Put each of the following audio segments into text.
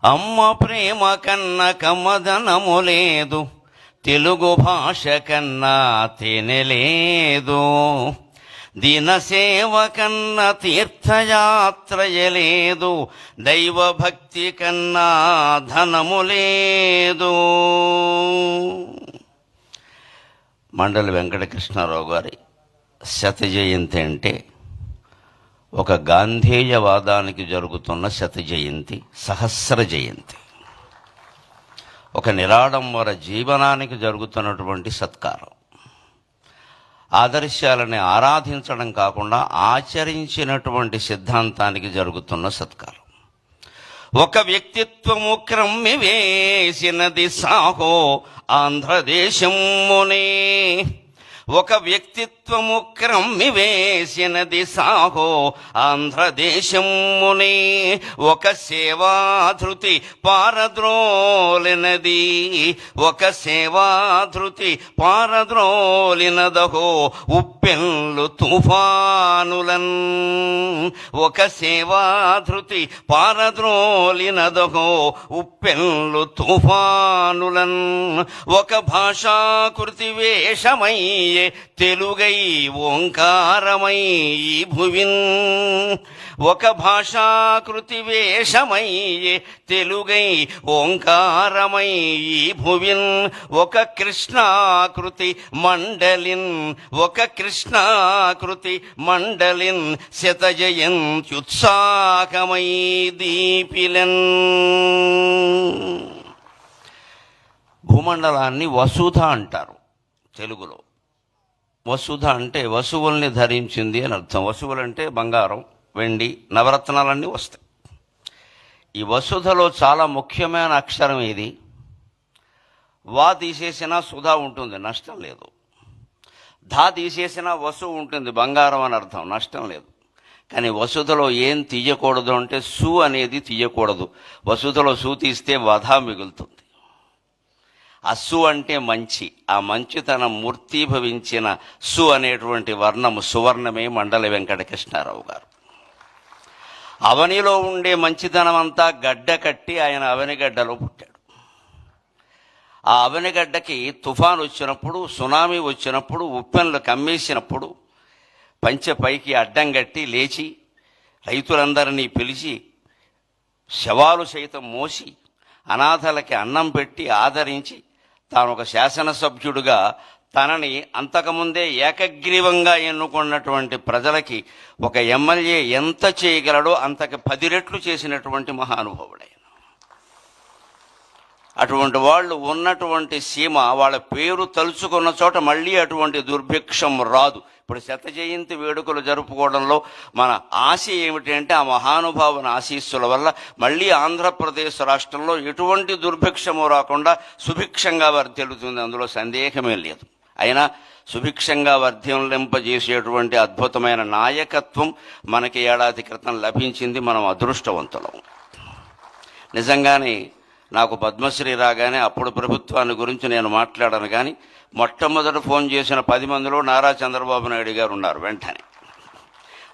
అమ్మ ప్రేమ కన్న కమ్మదనము లేదు, తెలుగు భాష కన్నా తేనెలేదు, దినసేవ కన్నా తీర్థయాత్రయలేదు, దైవభక్తి కన్నా ధనము లేదు. మండలి వెంకటకృష్ణారావు గారి శత జయంతి అంటే ఒక గాంధేయవాదానికి జరుగుతున్న శత జయంతి, సహస్ర జయంతి, ఒక నిరాడంబర జీవనానికి జరుగుతున్నటువంటి సత్కారం. ఆదర్శాలని ఆరాధించడం కాకుండా ఆచరించినటువంటి సిద్ధాంతానికి జరుగుతున్న సత్కారం. ఒక వ్యక్తిత్వము క్రమ్మి వేసినది సాహో ఆంధ్రదేశమునే, ఒక వ్యక్తిత్వము క్రమ్మి వేసినది సాహో ఆంధ్రదేశమునే, ఒక సేవాధృతి పారద్రోలినది, ఒక సేవాధృతి పారద్రోలినదహో ఉప్పెన్లు తుఫానులన్, ఒక సేవాధృతి పారద్రోలినదహో ఉప్పెన్లు తుఫానులన్, ఒక భాషాకృతి వేషమయ్యే తెలుగై ఓంకారమై భువిన్, ఒక భాషాకృతి వేషమయ్యే తెలుగై ఓంకారమై భువిన్, ఒక కృష్ణాకృతి మండలిన్, ఒక కృష్ణాకృతి మండలిన్ శతజయంత్యుత్సాహమై దీపిలన్. భూమండలాన్ని వసుధ అంటారు తెలుగులో. వసుధ అంటే వసువుల్ని ధరించింది అని అర్థం. వసువులు అంటే బంగారం, వెండి, నవరత్నాలన్నీ వస్తాయి. ఈ వసుధలో చాలా ముఖ్యమైన అక్షరం ఇది. వా తీసేసినా సుధా ఉంటుంది, నష్టం లేదు. ధా తీసేసినా వసు ఉంటుంది, బంగారం అని అర్థం, నష్టం లేదు. కానీ వసుధలో ఏం తీయకూడదు అంటే సు అనేది తీయకూడదు. వసుధలో సు తీస్తే వధ మిగులుతుంది. అస్సు అంటే మంచి, ఆ మంచితనం మూర్తీభవించిన సు అనేటువంటి వర్ణము సువర్ణమే మండలి వెంకటకృష్ణారావు గారు. అవనిలో ఉండే మంచితనం అంతా గడ్డ కట్టి ఆయన అవనిగడ్డలో పుట్టాడు. ఆ అవనిగడ్డకి తుఫాను వచ్చినప్పుడు, సునామీ వచ్చినప్పుడు, ఉప్పెన్లు కమ్మేసినప్పుడు పంచె పైకి అడ్డం కట్టి లేచి రైతులందరినీ పిలిచి శవాలు సైతం మోసి అనాథలకి అన్నం పెట్టి ఆదరించి తాను ఒక శాసనసభ్యుడిగా తనని అంతకుముందే ఏకగ్రీవంగా ఎన్నుకున్నటువంటి ప్రజలకి ఒక ఎమ్మెల్యే ఎంత చేయగలడో అంతకు 10 రెట్లు చేసినటువంటి మహానుభావుడైన. అటువంటి వాళ్ళు ఉన్నటువంటి సీమ, వాళ్ళ పేరు తలుచుకున్న చోట మళ్ళీ అటువంటి దుర్భిక్షం రాదు. ఇప్పుడు శత జయంతి వేడుకలు జరుపుకోవడంలో మన ఆశ ఏమిటి అంటే ఆ మహానుభావుని ఆశీస్సుల వల్ల మళ్ళీ ఆంధ్రప్రదేశ్ రాష్ట్రంలో ఎటువంటి దుర్భిక్షము రాకుండా సుభిక్షంగా వర్ధిల్లుతుంది, అందులో సందేహమే లేదు. అయినా సుభిక్షంగా వర్ధిల్లింపజేసేటువంటి అద్భుతమైన నాయకత్వం మనకి ఏడాది క్రితం లభించింది. మనం అదృష్టవంతులం. నిజంగానే నాకు పద్మశ్రీ రాగానే అప్పుడు ప్రభుత్వాన్ని గురించి నేను మాట్లాడాను, కానీ మొట్టమొదట ఫోన్ చేసిన 10 మందిలో నారా చంద్రబాబు నాయుడు గారు ఉన్నారు. వెంటనే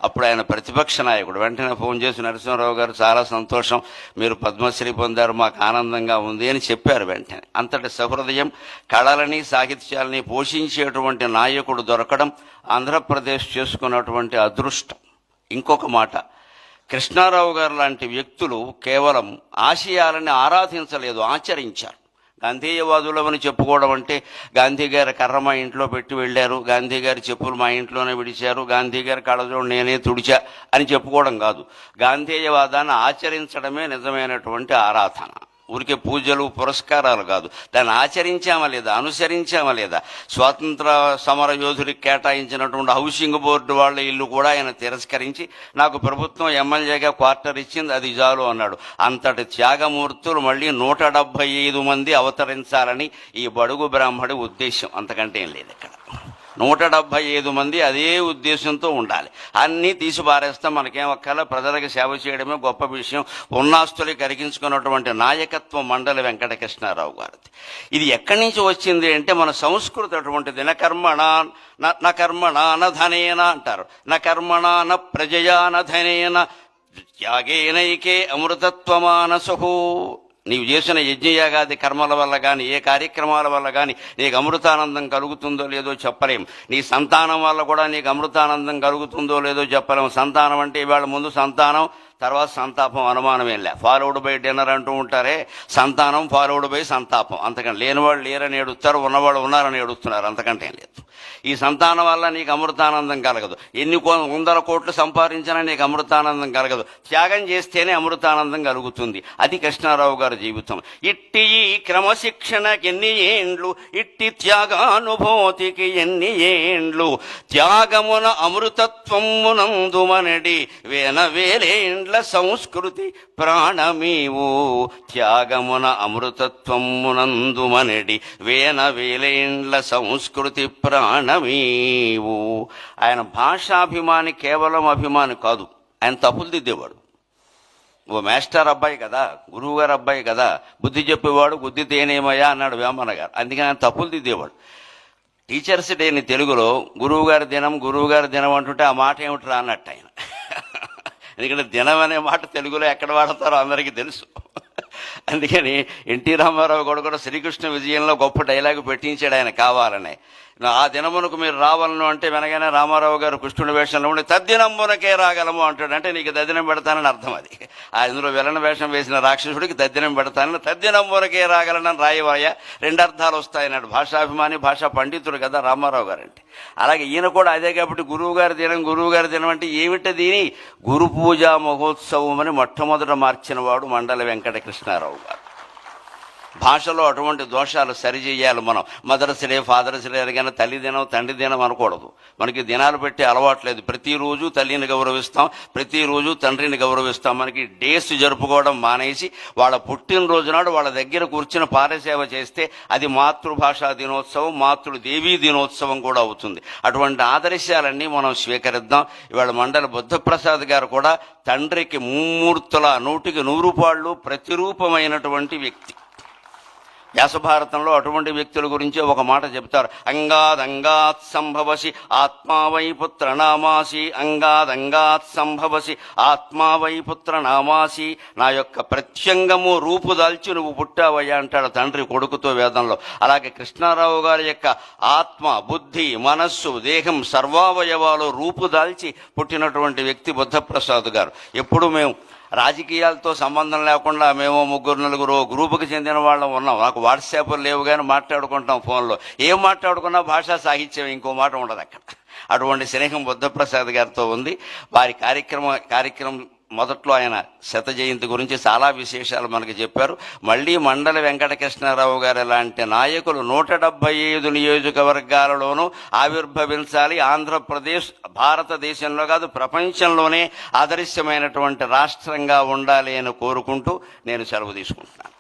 అప్పుడు ఆయన ప్రతిపక్ష నాయకుడు. వెంటనే ఫోన్ చేసి నరసింహారావు గారు చాలా సంతోషం, మీరు పద్మశ్రీ పొందారు, మాకు ఆనందంగా ఉంది అని చెప్పారు. వెంటనే అంతటి సహృదయం, కళలని సాహిత్యాలని పోషించేటువంటి నాయకుడు దొరకడం ఆంధ్రప్రదేశ్ చేసుకున్నటువంటి అదృష్టం. ఇంకొక మాట, కృష్ణారావు గారు లాంటి వ్యక్తులు కేవలం ఆశయాలని ఆరాధించలేదు, ఆచరించారు. గాంధేయవాదులమని చెప్పుకోవడం అంటే గాంధీ గారి కర్ర మా ఇంట్లో పెట్టి వెళ్ళారు, గాంధీ గారి చెప్పులు మా ఇంట్లోనే విడిచారు, గాంధీ గారి కళ్ళజోడు నేనే తుడిచా అని చెప్పుకోవడం కాదు. గాంధేయవాదాన్ని ఆచరించడమే నిజమైనటువంటి ఆరాధన. ఊరికే పూజలు పురస్కారాలు కాదు, దాన్ని ఆచరించామా లేదా, అనుసరించామా లేదా. స్వాతంత్ర సమర యోధుడికి కేటాయించినటువంటి హౌసింగ్ బోర్డు వాళ్ళ ఇల్లు కూడా ఆయన తిరస్కరించి నాకు ప్రభుత్వం ఎమ్మెల్యేగా క్వార్టర్ ఇచ్చింది, అది చాలు అన్నాడు. అంతటి త్యాగమూర్తులు మళ్ళీ 175 మంది అవతరించాలని ఈ బడుగు బ్రాహ్మడి ఉద్దేశం, అంతకంటే ఏం లేదు. ఇక్కడ 175 మంది అదే ఉద్దేశంతో ఉండాలి. అన్నీ తీసి పారేస్తాం, మనకేం ఒక్కలా ప్రజలకు సేవ చేయడమే గొప్ప విషయం. ఉన్నాస్తులు కరిగించుకున్నటువంటి నాయకత్వం మండలి వెంకటకృష్ణారావు గారిది. ఇది ఎక్కడి నుంచి వచ్చింది అంటే మన సంస్కృతి అటువంటిది. న కర్మణ న ధనేన అంటారు, న కర్మణ న ప్రజయా న ధనేన త్యాగేనైకే అమృతత్వమానసు. నీవు చేసిన యజ్ఞయాగాది కర్మల వల్ల కానీ ఏ కార్యక్రమాల వల్ల కానీ నీకు అమృతానందం కలుగుతుందో లేదో చెప్పలేం. నీ సంతానం వల్ల కూడా నీకు అమృతానందం కలుగుతుందో లేదో చెప్పలేము. సంతానం అంటే ఇవాళ ముందు సంతానం, తర్వాత సంతాపం, అనుమానమేం లే. ఫాలోడ్ బై డిన్నర్ అంటూ ఉంటారే, సంతానం ఫాలోడ్ బై సంతాపం. అంతకంటే లేనివాళ్ళు లేరని ఏడుస్తారు, ఉన్నవాళ్ళు ఉన్నారని ఏడుస్తున్నారు, అంతకంటే ఏం లేదు. ఈ సంతానం వల్ల నీకు అమృతానందం కలగదు. ఎన్ని వందల కోట్లు సంపాదించినా నీకు అమృతానందం కలగదు. త్యాగం చేస్తేనే అమృతానందం కలుగుతుంది. అది కృష్ణారావు గారి జీవితం. ఇట్టి ఈ క్రమశిక్షణకి ఎన్ని ఏండ్లు, ఇట్టి త్యాగానుభూతికి ఎన్ని ఏండ్లు, త్యాగమున అమృతత్వమునందుమనడి వేలేండ్ల సంస్కృతి ప్రాణమీవు, త్యాగమున అమృతత్వమునందుమనడి వేలేండ్ల సంస్కృతి ప్రాణమీవు. ఆయన భాషాభిమాని, కేవలం అభిమాని కాదు, ఆయన తప్పులు దిద్దేవాడు. ఓ మాస్టర్ అబ్బాయి కదా, గురువు గారు అబ్బాయి కదా, బుద్ధి చెప్పేవాడు, బుద్ధి తేనేమయ్యా అన్నాడు వేమన్న గారు. అందుకని ఆయన తప్పులు దిద్దేవాడు. టీచర్స్ డేని తెలుగులో గురువుగారి దినం అంటుంటే ఆ మాట ఏమిట్రా అన్నట్టు ఆయన. ఎందుకంటే దినం అనే మాట తెలుగులో ఎక్కడ వాడతారో అందరికీ తెలుసు. అందుకని ఎన్టీ రామారావు కూడా శ్రీకృష్ణ విజయంలో గొప్ప డైలాగు పెట్టించాడు ఆయన కావాలని. ఆ దినమునకు మీరు రావాలను అంటే వెనగానే రామారావు గారు కృష్ణుడి వేషంలో ఉండి తద్దినమునకే రాగలము అంటాడు. అంటే నీకు తద్దినం పెడతానని అర్థం. అది అందులో విలన వేషం వేసిన రాక్షసుడికి తద్దినం పెడతానని తద్దినమునకే రాగలనని రాయవాయ, రెండు అర్థాలు వస్తాయన్నాడు. భాషాభిమాని, భాషా పండితుడు కదా రామారావు గారు అంటే. అలాగే ఈయన కూడా అదే. కాబట్టి గురువు గారి దినం అంటే ఏమిటది? గురు పూజా మహోత్సవం అని మొట్టమొదట మార్చిన వాడు మండల వెంకట కృష్ణారావు గారు. భాషలో అటువంటి దోషాలు సరిచేయాలి మనం. మదర్స్ డే, ఫాదర్స్ డే అనగానే తల్లి దినం, తండ్రి దినం అనకూడదు. మనకి దినాలు పెట్టి అలవాట్లేదు. ప్రతిరోజు తల్లిని గౌరవిస్తాం, ప్రతిరోజు తండ్రిని గౌరవిస్తాం. మనకి డేస్ జరుపుకోవడం మానేసి వాళ్ళ పుట్టినరోజు నాడు వాళ్ళ దగ్గర కూర్చుని పారసేవ చేస్తే అది మాతృభాషా దినోత్సవం, మాతృదేవీ దినోత్సవం కూడా అవుతుంది. అటువంటి ఆదర్శాలన్నీ మనం స్వీకరిద్దాం. ఇవాళ మండలి బుద్ధప్రసాద్ గారు కూడా తండ్రికి ముమ్మూర్తుల 100కి 100 పాళ్ళు ప్రతిరూపమైనటువంటి వ్యక్తి. వ్యాసభారతంలో అటువంటి వ్యక్తుల గురించి ఒక మాట చెప్తారు. అంగాద్ సంభవసి ఆత్మావై పుత్ర నామాసి, అంగాద్ సంభవసి ఆత్మావై పుత్ర నామాసి. నా యొక్క ప్రత్యంగము రూపుదాల్చి నువ్వు పుట్టావయ్యా అంటాడు తండ్రి కొడుకుతో వేదంలో. అలాగే కృష్ణారావు గారి యొక్క ఆత్మ, బుద్ధి, మనస్సు, దేహం సర్వావయవాలు రూపుదాల్చి పుట్టినటువంటి వ్యక్తి బుద్ధప్రసాద్ గారు. ఎప్పుడు మేము రాజకీయాలతో సంబంధం లేకుండా మేము 3-4 గ్రూపుకి చెందిన వాళ్ళం ఉన్నాం. నాకు వాట్సాప్లు లేవు కానీ మాట్లాడుకుంటాం ఫోన్లో. ఏం మాట్లాడుకున్నా భాషా సాహిత్యం, ఇంకో మాట ఉండదు అక్కడ. అటువంటి స్నేహం బుద్ధప్రసాద్ గారితో ఉంది. వారి కార్యక్రమం మొదట్లో ఆయన శత జయంతి గురించి చాలా విశేషాలు మనకు చెప్పారు. మళ్ళీ మండలి వెంకటకృష్ణారావు గారు లాంటి నాయకులు 175 నియోజకవర్గాలలోనూ ఆవిర్భవించాలి. ఆంధ్రప్రదేశ్ భారతదేశంలో కాదు ప్రపంచంలోనే ఆదర్శమైనటువంటి రాష్ట్రంగా ఉండాలి అని కోరుకుంటూ నేను సెలవు తీసుకుంటున్నాను.